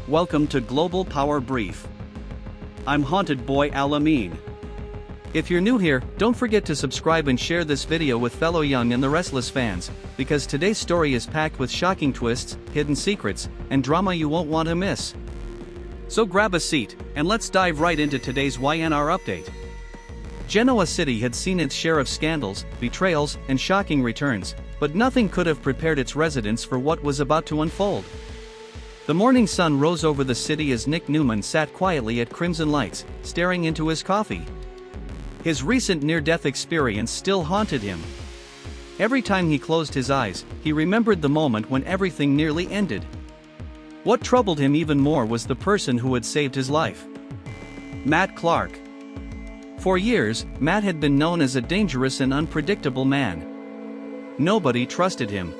Welcome to Global Power Brief. I'm Haunted Boy Al-Amin. If you're new here, don't forget to subscribe and share this video with fellow Young and the Restless fans, because today's story is packed with shocking twists, hidden secrets, and drama you won't want to miss. So grab a seat, and let's dive right into today's YNR update. Genoa City had seen its share of scandals, betrayals, and shocking returns, but nothing could have prepared its residents for what was about to unfold. The morning sun rose over the city as Nick Newman sat quietly at Crimson Lights, staring into his coffee. His recent near-death experience still haunted him. Every time he closed his eyes, he remembered the moment when everything nearly ended. What troubled him even more was the person who had saved his life. Matt Clark. For years, Matt had been known as a dangerous and unpredictable man. Nobody trusted him.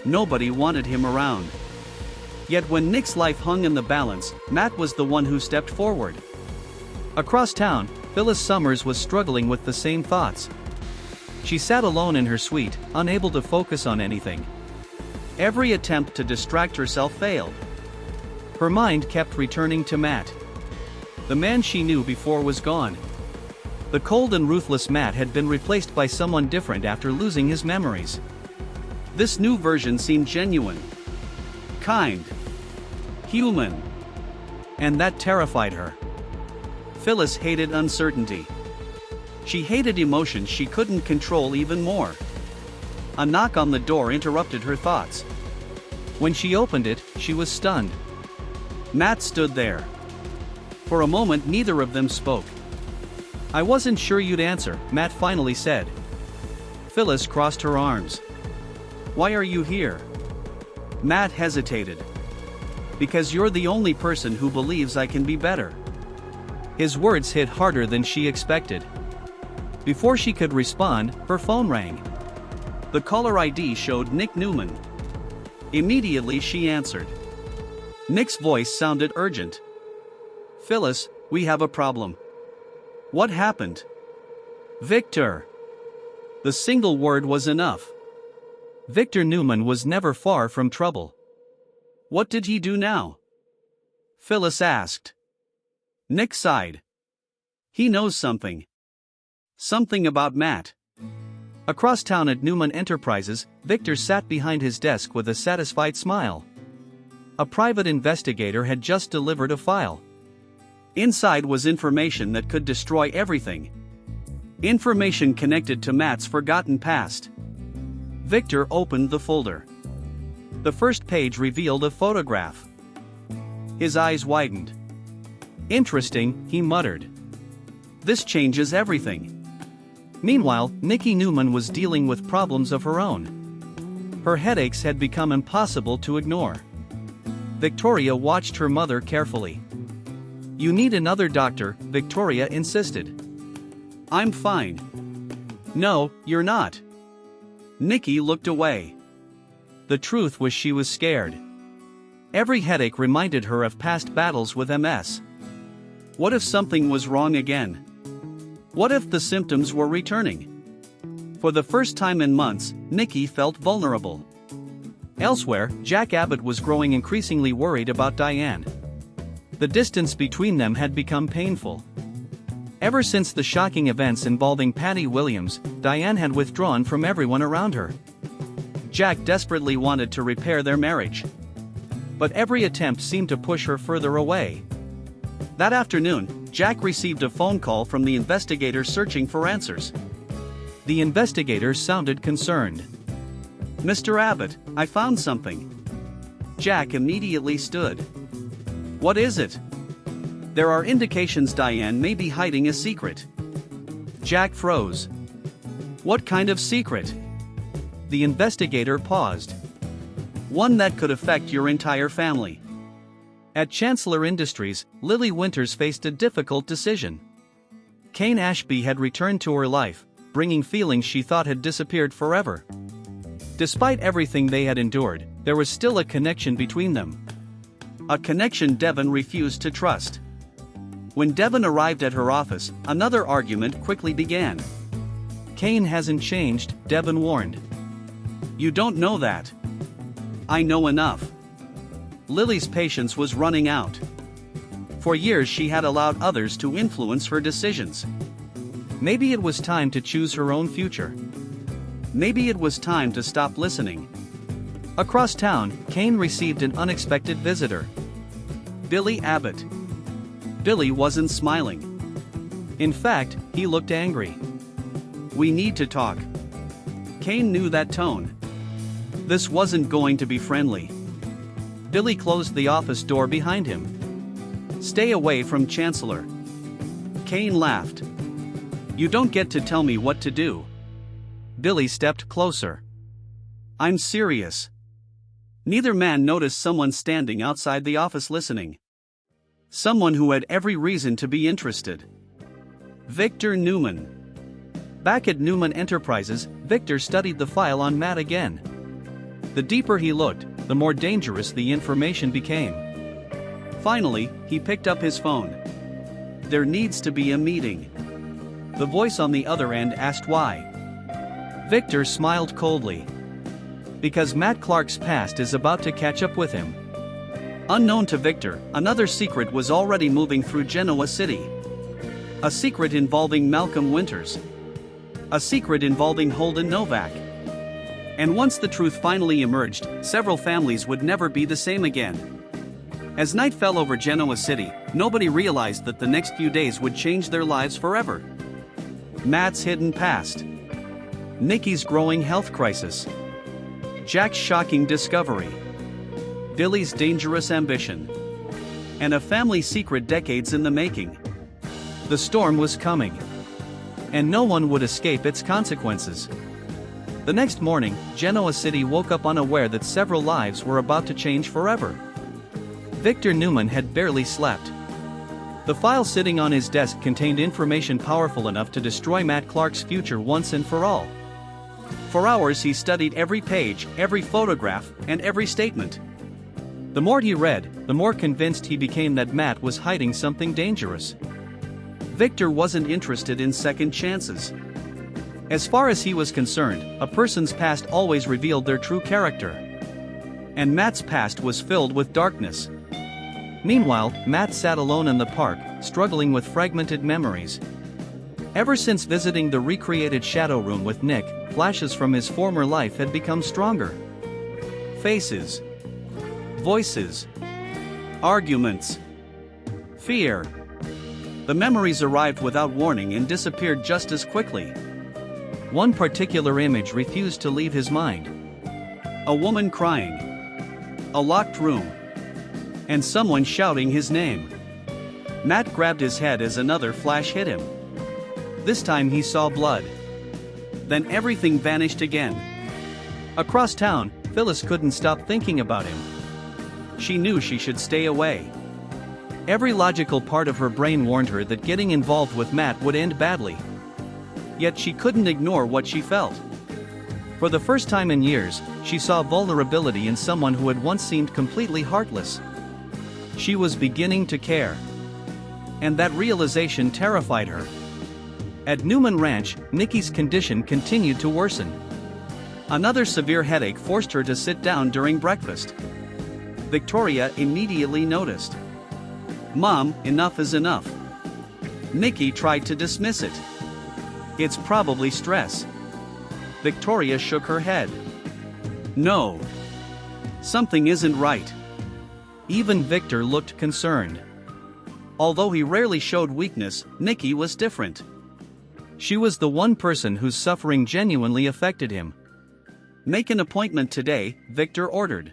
Nobody wanted him around. Yet when Nick's life hung in the balance, Matt was the one who stepped forward. Across town, Phyllis Summers was struggling with the same thoughts. She sat alone in her suite, unable to focus on anything. Every attempt to distract herself failed. Her mind kept returning to Matt. The man she knew before was gone. The cold and ruthless Matt had been replaced by someone different after losing his memories. This new version seemed genuine, kind, human, and that terrified her. Phyllis hated uncertainty. She hated emotions she couldn't control even more. A knock on the door interrupted her thoughts. When she opened it, she was stunned. Matt stood there. For a moment, neither of them spoke. "I wasn't sure you'd answer," Matt finally said. Phyllis crossed her arms. "Why are you here?" Matt hesitated. "Because you're the only person who believes I can be better." His words hit harder than she expected. Before she could respond, her phone rang. The caller ID showed Nick Newman. Immediately she answered. Nick's voice sounded urgent. "Phyllis, we have a problem." "What happened?" "Victor." The single word was enough. Victor Newman was never far from trouble. "What did he do now?" Phyllis asked. Nick sighed. "He knows something. Something about Matt." Across town at Newman Enterprises, Victor sat behind his desk with a satisfied smile. A private investigator had just delivered a file. Inside was information that could destroy everything. Information connected to Matt's forgotten past. Victor opened the folder. The first page revealed a photograph. His eyes widened. "Interesting," he muttered. "This changes everything." Meanwhile, Nikki Newman was dealing with problems of her own. Her headaches had become impossible to ignore. Victoria watched her mother carefully. "You need another doctor," Victoria insisted. "I'm fine." "No, you're not." Nikki looked away. The truth was she was scared. Every headache reminded her of past battles with MS. What if something was wrong again? What if the symptoms were returning? For the first time in months, Nikki felt vulnerable. Elsewhere, Jack Abbott was growing increasingly worried about Diane. The distance between them had become painful. Ever since the shocking events involving Patty Williams, Diane had withdrawn from everyone around her. Jack desperately wanted to repair their marriage. But every attempt seemed to push her further away. That afternoon, Jack received a phone call from the investigator searching for answers. The investigator sounded concerned. "Mr. Abbott, I found something." Jack immediately stood. "What is it?" "There are indications Diane may be hiding a secret." Jack froze. "What kind of secret?" The investigator paused. "One that could affect your entire family." At Chancellor Industries, Lily Winters faced a difficult decision. Cane Ashby had returned to her life, bringing feelings she thought had disappeared forever. Despite everything they had endured, there was still a connection between them. A connection Devon refused to trust. When Devon arrived at her office, another argument quickly began. "Cane hasn't changed," Devon warned. "You don't know that." "I know enough." Lily's patience was running out. For years she had allowed others to influence her decisions. Maybe it was time to choose her own future. Maybe it was time to stop listening. Across town, Cane received an unexpected visitor. Billy Abbott. Billy wasn't smiling. In fact, he looked angry. "We need to talk." Cane knew that tone. This wasn't going to be friendly. Billy closed the office door behind him. "Stay away from Chancellor." Cane laughed. "You don't get to tell me what to do." Billy stepped closer. "I'm serious." Neither man noticed someone standing outside the office listening. Someone who had every reason to be interested. Victor Newman. Back at Newman Enterprises, Victor studied the file on Matt again. The deeper he looked, the more dangerous the information became. Finally, he picked up his phone. "There needs to be a meeting." The voice on the other end asked why. Victor smiled coldly. "Because Matt Clark's past is about to catch up with him." Unknown to Victor, another secret was already moving through Genoa City. A secret involving Malcolm Winters. A secret involving Holden Novak. And once the truth finally emerged, several families would never be the same again. As night fell over Genoa City, nobody realized that the next few days would change their lives forever. Matt's hidden past. Nikki's growing health crisis. Jack's shocking discovery. Billy's dangerous ambition. And a family secret decades in the making. The storm was coming. And no one would escape its consequences. The next morning, Genoa City woke up unaware that several lives were about to change forever. Victor Newman had barely slept. The file sitting on his desk contained information powerful enough to destroy Matt Clark's future once and for all. For hours he studied every page, every photograph, and every statement. The more he read, the more convinced he became that Matt was hiding something dangerous. Victor wasn't interested in second chances. As far as he was concerned, a person's past always revealed their true character. And Matt's past was filled with darkness. Meanwhile, Matt sat alone in the park, struggling with fragmented memories. Ever since visiting the recreated shadow room with Nick, flashes from his former life had become stronger. Faces. Voices. Arguments. Fear. The memories arrived without warning and disappeared just as quickly. One particular image refused to leave his mind. A woman crying. A locked room. And someone shouting his name. Matt grabbed his head as another flash hit him. This time he saw blood. Then everything vanished again. Across town, Phyllis couldn't stop thinking about him. She knew she should stay away. Every logical part of her brain warned her that getting involved with Matt would end badly. Yet she couldn't ignore what she felt. For the first time in years, she saw vulnerability in someone who had once seemed completely heartless. She was beginning to care. And that realization terrified her. At Newman Ranch, Nikki's condition continued to worsen. Another severe headache forced her to sit down during breakfast. Victoria immediately noticed. "Mom, enough is enough." Nikki tried to dismiss it. "It's probably stress." Victoria shook her head. "No. Something isn't right." Even Victor looked concerned. Although he rarely showed weakness, Nikki was different. She was the one person whose suffering genuinely affected him. "Make an appointment today," Victor ordered.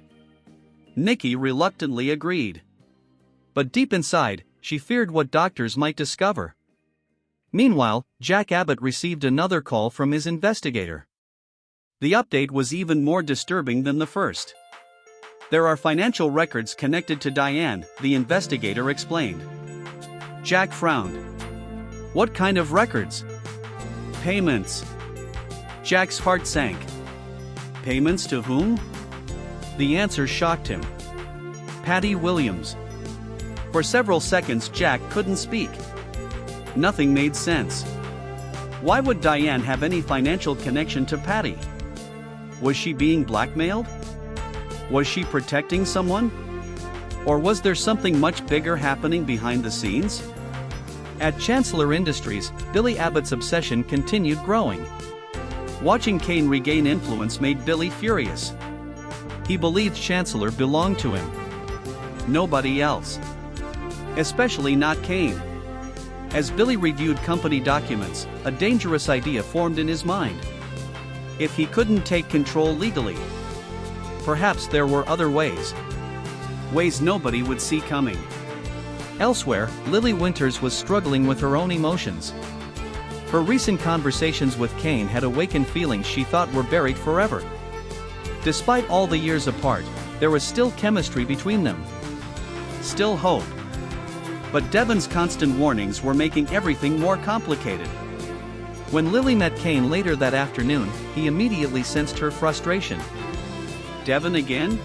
Nikki reluctantly agreed. But deep inside, she feared what doctors might discover. Meanwhile, Jack Abbott received another call from his investigator. The update was even more disturbing than the first. "There are financial records connected to Diane," the investigator explained. Jack frowned. "What kind of records?" "Payments." Jack's heart sank. Payments to whom? The answer shocked him. Patty Williams. For several seconds Jack couldn't speak. Nothing made sense. Why would Diane have any financial connection to Patty? Was she being blackmailed? Was she protecting someone? Or was there something much bigger happening behind the scenes? At Chancellor Industries, Billy Abbott's obsession continued growing. Watching Cane regain influence made Billy furious. He believed Chancellor belonged to him. Nobody else. Especially not Cane. As Billy reviewed company documents, a dangerous idea formed in his mind. If he couldn't take control legally, perhaps there were other ways. Ways nobody would see coming. Elsewhere, Lily Winters was struggling with her own emotions. Her recent conversations with Cane had awakened feelings she thought were buried forever. Despite all the years apart, there was still chemistry between them. Still hope. But Devon's constant warnings were making everything more complicated. When Lily met Cane later that afternoon, he immediately sensed her frustration. "Devon again?"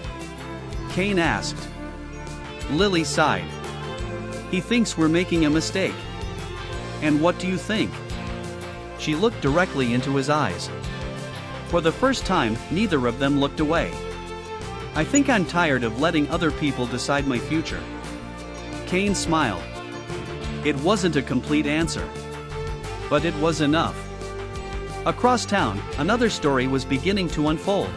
Cane asked. Lily sighed. "He thinks we're making a mistake." "And what do you think?" She looked directly into his eyes. For the first time, neither of them looked away. "I think I'm tired of letting other people decide my future." Cane smiled. It wasn't a complete answer. But it was enough. Across town, another story was beginning to unfold.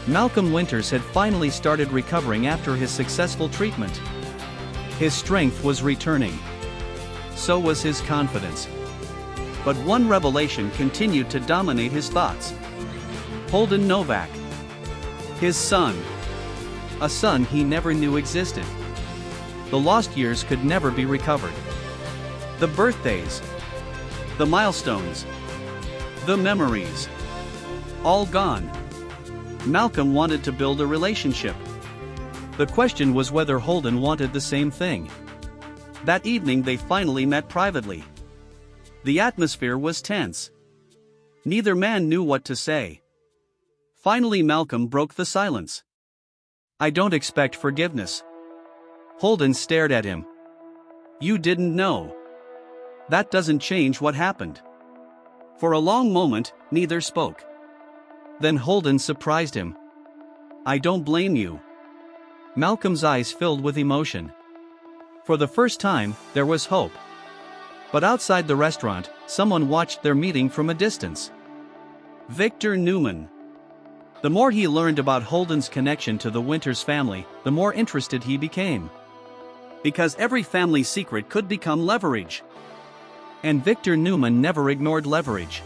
Malcolm Winters had finally started recovering after his successful treatment. His strength was returning. So was his confidence. But one revelation continued to dominate his thoughts. Holden Novak. His son. A son he never knew existed. The lost years could never be recovered. The birthdays. The milestones. The memories. All gone. Malcolm wanted to build a relationship. The question was whether Holden wanted the same thing. That evening they finally met privately. The atmosphere was tense. Neither man knew what to say. Finally Malcolm broke the silence. "I don't expect forgiveness." Holden stared at him. "You didn't know." "That doesn't change what happened." For a long moment, neither spoke. Then Holden surprised him. "I don't blame you." Malcolm's eyes filled with emotion. For the first time, there was hope. But outside the restaurant, someone watched their meeting from a distance. Victor Newman. The more he learned about Holden's connection to the Winters family, the more interested he became. Because every family secret could become leverage. And Victor Newman never ignored leverage.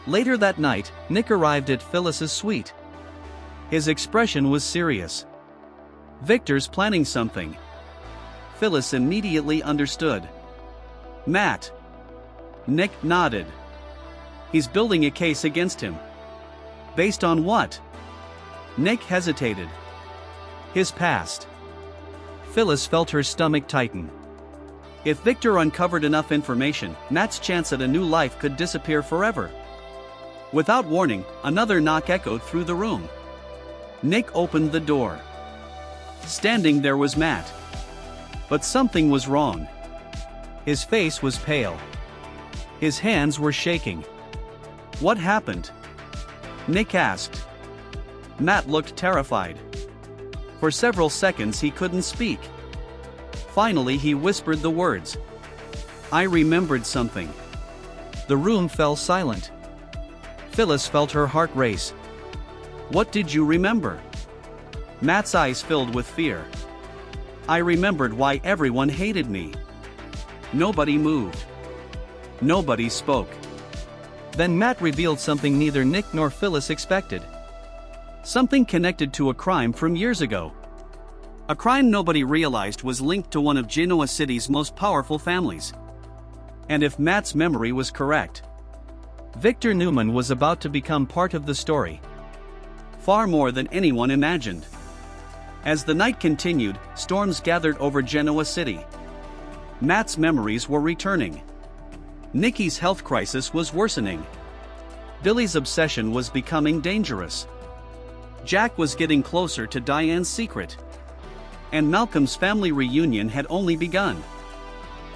Later that night, Nick arrived at Phyllis's suite. His expression was serious. "Victor's planning something." Phyllis immediately understood. "Matt." Nick nodded. "He's building a case against him." "Based on what?" Nick hesitated. "His past." Phyllis felt her stomach tighten. If Victor uncovered enough information, Matt's chance at a new life could disappear forever. Without warning, another knock echoed through the room. Nick opened the door. Standing there was Matt. But something was wrong. His face was pale. His hands were shaking. "What happened?" Nick asked. Matt looked terrified. For several seconds he couldn't speak. Finally he whispered the words. "I remembered something." The room fell silent. Phyllis felt her heart race. "What did you remember?" Matt's eyes filled with fear. "I remembered why everyone hated me." Nobody moved. Nobody spoke. Then Matt revealed something neither Nick nor Phyllis expected. Something connected to a crime from years ago. A crime nobody realized was linked to one of Genoa City's most powerful families. And if Matt's memory was correct, Victor Newman was about to become part of the story. Far more than anyone imagined. As the night continued, storms gathered over Genoa City. Matt's memories were returning. Nikki's health crisis was worsening. Billy's obsession was becoming dangerous. Jack was getting closer to Diane's secret. And Malcolm's family reunion had only begun.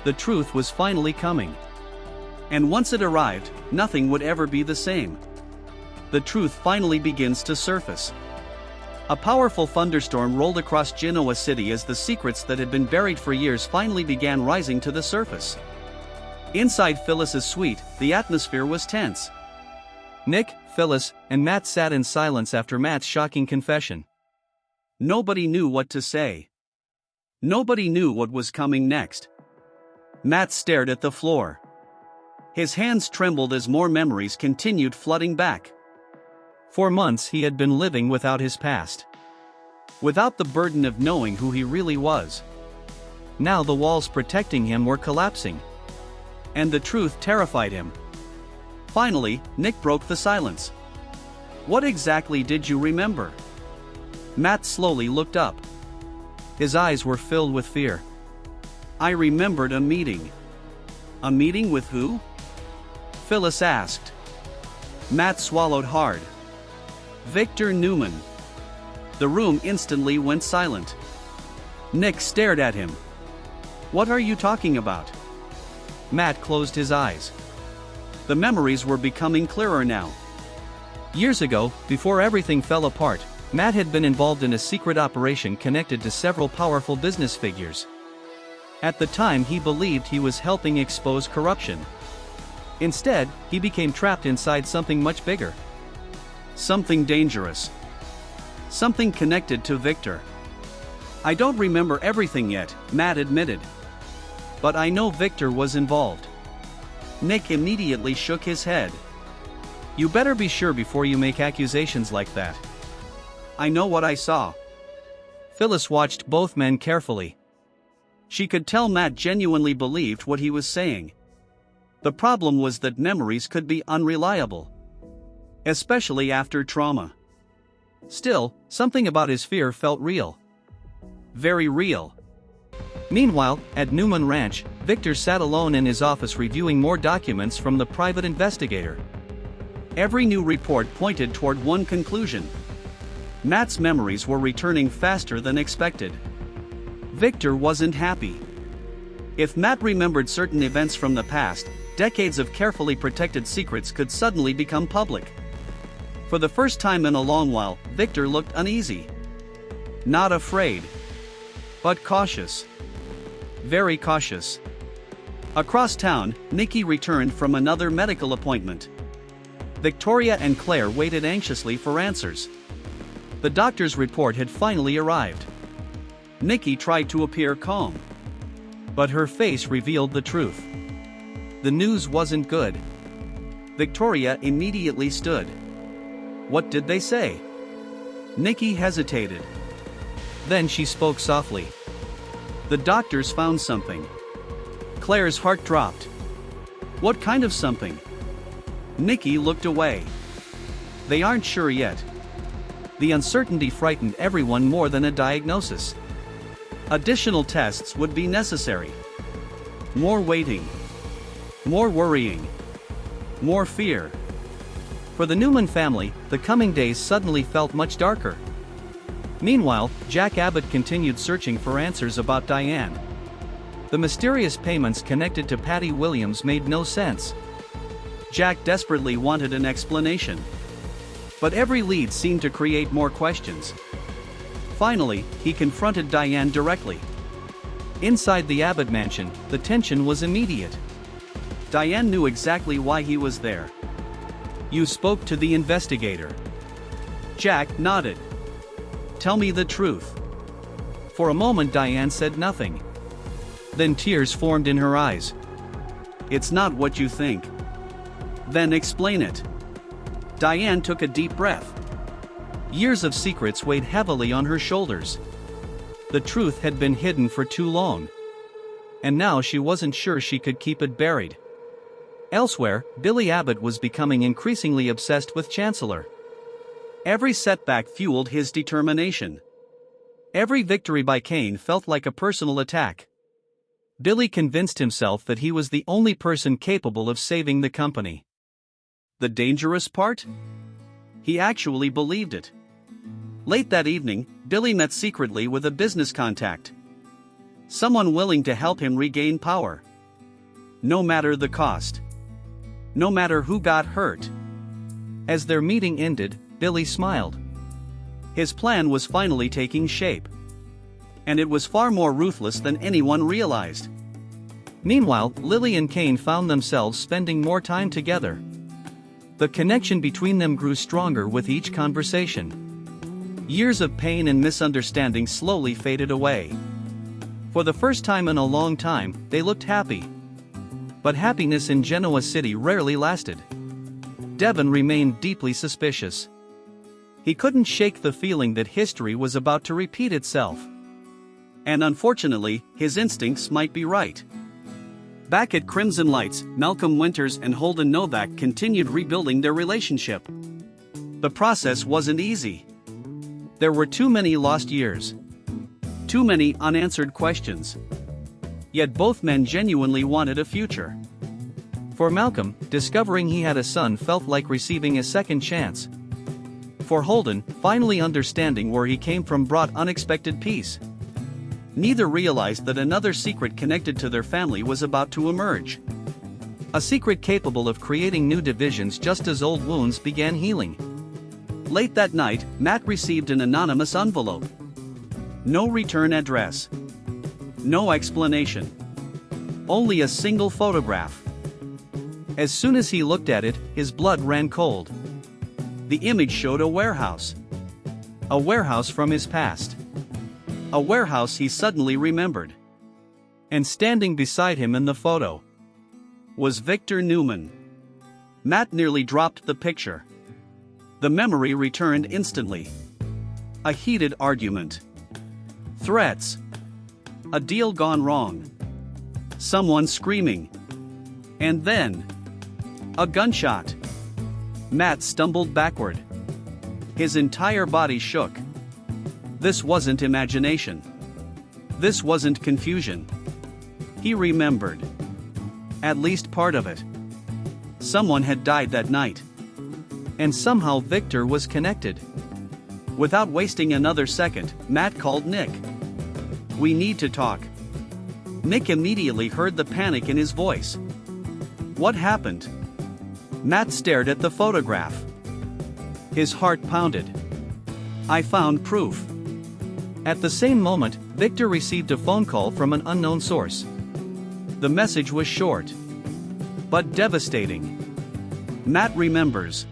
The truth was finally coming. And once it arrived, nothing would ever be the same. The truth finally begins to surface. A powerful thunderstorm rolled across Genoa City as the secrets that had been buried for years finally began rising to the surface. Inside Phyllis's suite, the atmosphere was tense. Nick, Phyllis, and Matt sat in silence after Matt's shocking confession. Nobody knew what to say. Nobody knew what was coming next. Matt stared at the floor. His hands trembled as more memories continued flooding back. For months he had been living without his past. Without the burden of knowing who he really was. Now the walls protecting him were collapsing. And the truth terrified him. Finally, Nick broke the silence. What exactly did you remember? Matt slowly looked up. His eyes were filled with fear. I remembered a meeting. A meeting with who? Phyllis asked. Matt swallowed hard. Victor Newman. The room instantly went silent. Nick stared at him. What are you talking about? Matt closed his eyes. The memories were becoming clearer now. Years ago, before everything fell apart, Matt had been involved in a secret operation connected to several powerful business figures. At the time he believed he was helping expose corruption. Instead, he became trapped inside something much bigger. Something dangerous. Something connected to Victor. I don't remember everything yet, Matt admitted. But I know Victor was involved. Nick immediately shook his head. You better be sure before you make accusations like that. I know what I saw. Phyllis watched both men carefully. She could tell Matt genuinely believed what he was saying. The problem was that memories could be unreliable. Especially after trauma. Still, something about his fear felt real. Very real. Meanwhile, at Newman Ranch, Victor sat alone in his office reviewing more documents from the private investigator. Every new report pointed toward one conclusion. Matt's memories were returning faster than expected. Victor wasn't happy. If Matt remembered certain events from the past, decades of carefully protected secrets could suddenly become public. For the first time in a long while, Victor looked uneasy. Not afraid. But cautious. Very cautious. Across town, Nikki returned from another medical appointment. Victoria and Claire waited anxiously for answers. The doctor's report had finally arrived. Nikki tried to appear calm. But her face revealed the truth. The news wasn't good. Victoria immediately stood. What did they say? Nikki hesitated. Then she spoke softly. The doctors found something. Claire's heart dropped. What kind of something? Nikki looked away. They aren't sure yet. The uncertainty frightened everyone more than a diagnosis. Additional tests would be necessary. More waiting. More worrying. More fear. For the Newman family, the coming days suddenly felt much darker. Meanwhile, Jack Abbott continued searching for answers about Diane. The mysterious payments connected to Patty Williams made no sense. Jack desperately wanted an explanation. But every lead seemed to create more questions. Finally, he confronted Diane directly. Inside the Abbott mansion, the tension was immediate. Diane knew exactly why he was there. You spoke to the investigator. Jack nodded. Tell me the truth. For a moment Diane said nothing. Then tears formed in her eyes. It's not what you think. Then explain it. Diane took a deep breath. Years of secrets weighed heavily on her shoulders. The truth had been hidden for too long. And now she wasn't sure she could keep it buried. Elsewhere, Billy Abbott was becoming increasingly obsessed with Chancellor. Every setback fueled his determination. Every victory by Cane felt like a personal attack. Billy convinced himself that he was the only person capable of saving the company. The dangerous part? He actually believed it. Late that evening, Billy met secretly with a business contact. Someone willing to help him regain power. No matter the cost. No matter who got hurt. As their meeting ended, Billy smiled. His plan was finally taking shape. And it was far more ruthless than anyone realized. Meanwhile, Lily and Cane found themselves spending more time together. The connection between them grew stronger with each conversation. Years of pain and misunderstanding slowly faded away. For the first time in a long time, they looked happy. But happiness in Genoa City rarely lasted. Devon remained deeply suspicious. He couldn't shake the feeling that history was about to repeat itself. And unfortunately, his instincts might be right. Back at Crimson Lights, Malcolm Winters and Holden Novak continued rebuilding their relationship. The process wasn't easy. There were too many lost years. Too many unanswered questions. Yet both men genuinely wanted a future. For Malcolm, discovering he had a son felt like receiving a second chance. For Holden, finally understanding where he came from brought unexpected peace. Neither realized that another secret connected to their family was about to emerge. A secret capable of creating new divisions just as old wounds began healing. Late that night, Matt received an anonymous envelope. No return address. No explanation. Only a single photograph. As soon as he looked at it, his blood ran cold. The image showed a warehouse. A warehouse from his past. A warehouse he suddenly remembered. And standing beside him in the photo was Victor Newman. Matt nearly dropped the picture. The memory returned instantly. A heated argument. Threats. A deal gone wrong. Someone screaming. And then a gunshot. Matt stumbled backward. His entire body shook. This wasn't imagination. This wasn't confusion. He remembered. At least part of it. Someone had died that night. And somehow Victor was connected. Without wasting another second, Matt called Nick. "We need to talk." Nick immediately heard the panic in his voice. What happened? Matt stared at the photograph. His heart pounded. "I found proof." At the same moment, Victor received a phone call from an unknown source. The message was short, but devastating. Matt remembers.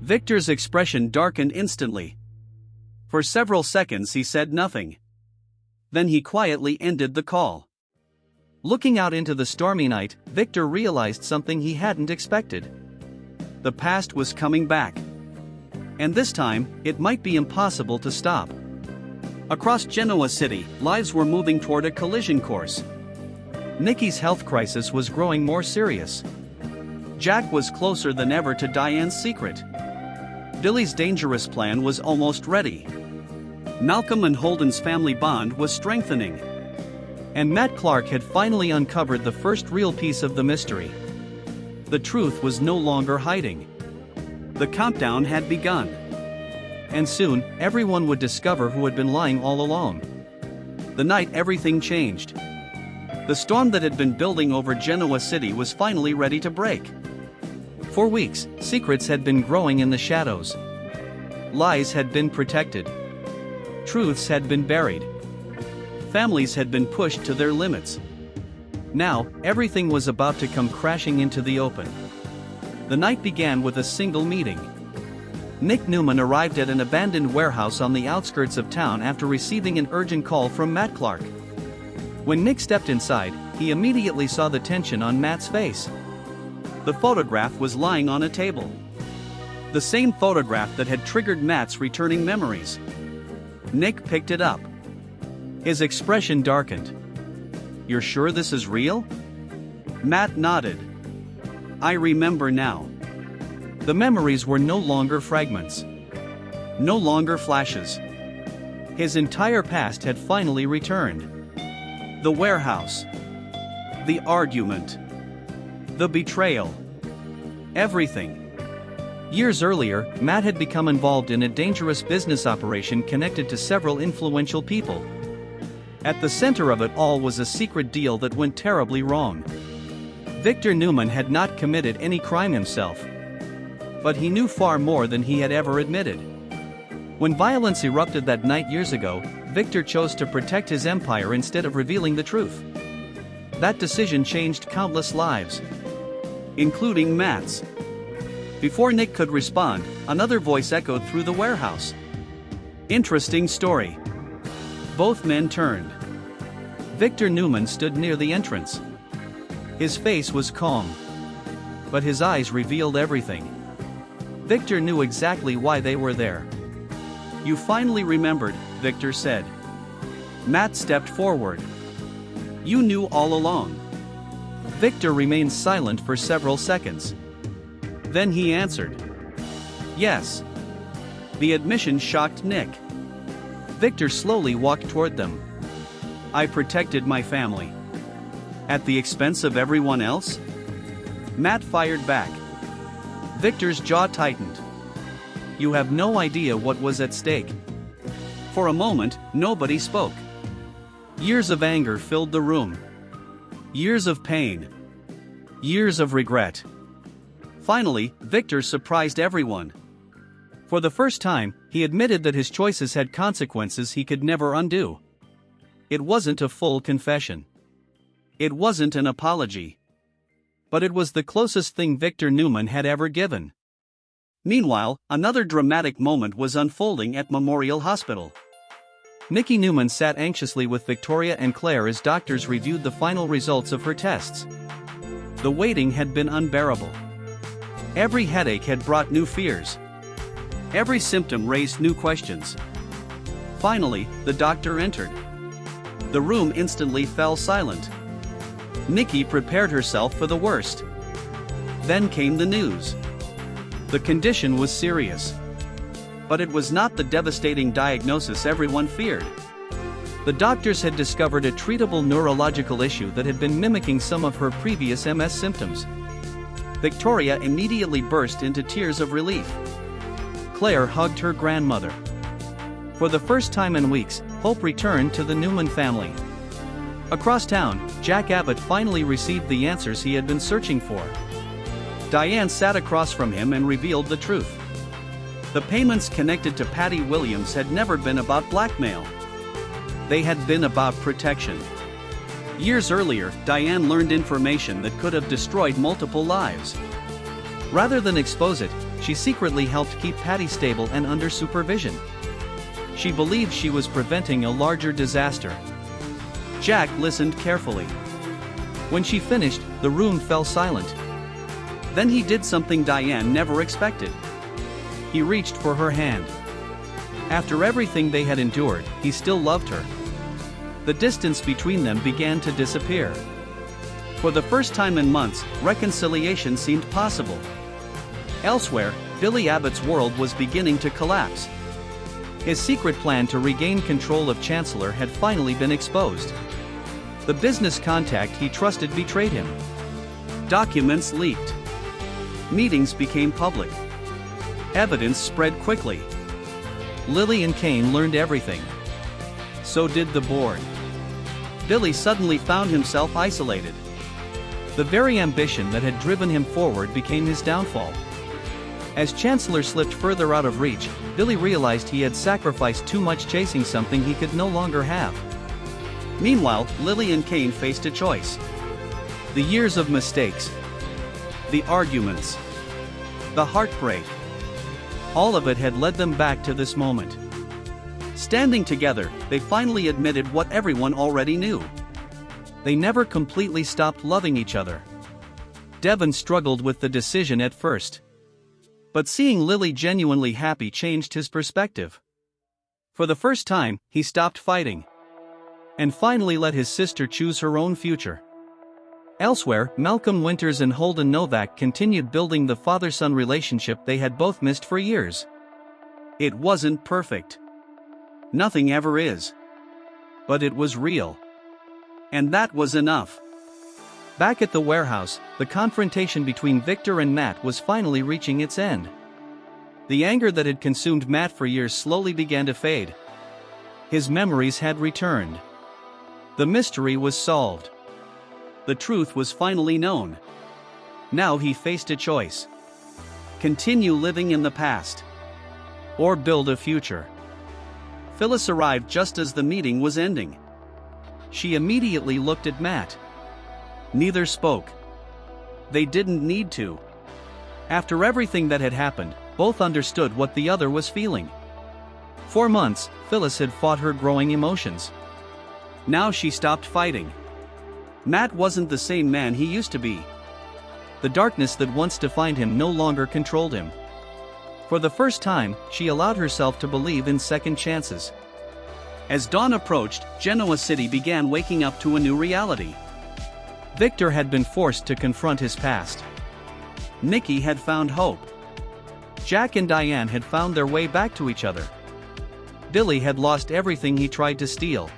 Victor's expression darkened instantly. For several seconds he said nothing. Then he quietly ended the call. Looking out into the stormy night, Victor realized something he hadn't expected. The past was coming back. And this time, it might be impossible to stop. Across Genoa City, lives were moving toward a collision course. Nikki's health crisis was growing more serious. Jack was closer than ever to Diane's secret. Billy's dangerous plan was almost ready. Malcolm and Holden's family bond was strengthening. And Matt Clark had finally uncovered the first real piece of the mystery. The truth was no longer hiding. The countdown had begun. And soon, everyone would discover who had been lying all along. The night everything changed. The storm that had been building over Genoa City was finally ready to break. For weeks, secrets had been growing in the shadows. Lies had been protected. Truths had been buried. Families had been pushed to their limits. Now, everything was about to come crashing into the open. The night began with a single meeting. Nick Newman arrived at an abandoned warehouse on the outskirts of town after receiving an urgent call from Matt Clark. When Nick stepped inside, he immediately saw the tension on Matt's face. The photograph was lying on a table. The same photograph that had triggered Matt's returning memories. Nick picked it up. His expression darkened. "You're sure this is real?" Matt nodded. "I remember now." The memories were no longer fragments. No longer flashes. His entire past had finally returned. The warehouse. The argument. The betrayal. Everything. Years earlier, Matt had become involved in a dangerous business operation connected to several influential people. At the center of it all was a secret deal that went terribly wrong. Victor Newman had not committed any crime himself. But he knew far more than he had ever admitted. When violence erupted that night years ago, Victor chose to protect his empire instead of revealing the truth. That decision changed countless lives, including Matt's. Before Nick could respond, another voice echoed through the warehouse. Interesting story. Both men turned. Victor Newman stood near the entrance. His face was calm, but his eyes revealed everything. Victor knew exactly why they were there. "You finally remembered," Victor said. Matt stepped forward. "You knew all along." Victor remained silent for several seconds. Then he answered, "Yes." The admission shocked Nick. Victor slowly walked toward them. "I protected my family. At the expense of everyone else?" Matt fired back. Victor's jaw tightened. "You have no idea what was at stake." For a moment, nobody spoke. Years of anger filled the room. Years of pain. Years of regret. Finally, Victor surprised everyone. For the first time, he admitted that his choices had consequences he could never undo. It wasn't a full confession. It wasn't an apology. But it was the closest thing Victor Newman had ever given. Meanwhile, another dramatic moment was unfolding at Memorial Hospital. Nikki Newman sat anxiously with Victoria and Claire as doctors reviewed the final results of her tests. The waiting had been unbearable. Every headache had brought new fears. Every symptom raised new questions. Finally, the doctor entered. The room instantly fell silent. Nikki prepared herself for the worst. Then came the news. The condition was serious. But it was not the devastating diagnosis everyone feared. The doctors had discovered a treatable neurological issue that had been mimicking some of her previous MS symptoms. Victoria immediately burst into tears of relief. Claire hugged her grandmother. For the first time in weeks, hope returned to the Newman family. Across town, Jack Abbott finally received the answers he had been searching for. Diane sat across from him and revealed the truth. The payments connected to Patty Williams had never been about blackmail. They had been about protection. Years earlier, Diane learned information that could have destroyed multiple lives. Rather than expose it, she secretly helped keep Patty stable and under supervision. She believed she was preventing a larger disaster. Jack listened carefully. When she finished, the room fell silent. Then he did something Diane never expected. He reached for her hand. After everything they had endured, he still loved her. The distance between them began to disappear. For the first time in months, reconciliation seemed possible. Elsewhere, Billy Abbott's world was beginning to collapse. His secret plan to regain control of Chancellor had finally been exposed. The business contact he trusted betrayed him. Documents leaked. Meetings became public. Evidence spread quickly. Lily and Cane learned everything. So did the board. Billy suddenly found himself isolated. The very ambition that had driven him forward became his downfall. As Chancellor slipped further out of reach, Billy realized he had sacrificed too much chasing something he could no longer have. Meanwhile, Lily and Cane faced a choice. The years of mistakes. The arguments. The heartbreak. All of it had led them back to this moment. Standing together, they finally admitted what everyone already knew. They never completely stopped loving each other. Devon struggled with the decision at first. But seeing Lily genuinely happy changed his perspective. For the first time, he stopped fighting. And finally let his sister choose her own future. Elsewhere, Malcolm Winters and Holden Novak continued building the father-son relationship they had both missed for years. It wasn't perfect. Nothing ever is. But it was real. And that was enough. Back at the warehouse, the confrontation between Victor and Matt was finally reaching its end. The anger that had consumed Matt for years slowly began to fade. His memories had returned. The mystery was solved. The truth was finally known. Now he faced a choice. Continue living in the past. or build a future. Phyllis arrived just as the meeting was ending. She immediately looked at Matt. Neither spoke. They didn't need to. After everything that had happened, both understood what the other was feeling. For months, Phyllis had fought her growing emotions. Now she stopped fighting. Matt wasn't the same man he used to be. The darkness that once defined him no longer controlled him. For the first time, she allowed herself to believe in second chances. As dawn approached, Genoa City began waking up to a new reality. Victor had been forced to confront his past. Nikki had found hope. Jack and Diane had found their way back to each other. Billy had lost everything he tried to steal.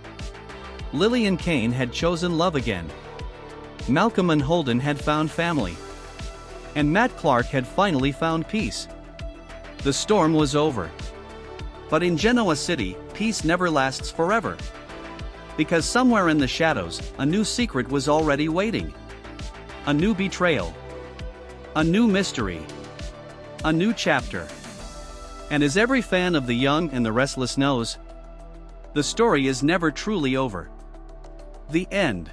Lily and Cane had chosen love again. Malcolm and Holden had found family. And Matt Clark had finally found peace. The storm was over. But in Genoa City, peace never lasts forever. Because somewhere in the shadows, a new secret was already waiting. A new betrayal. A new mystery. A new chapter. And as every fan of The Young and the Restless knows, the story is never truly over. The end.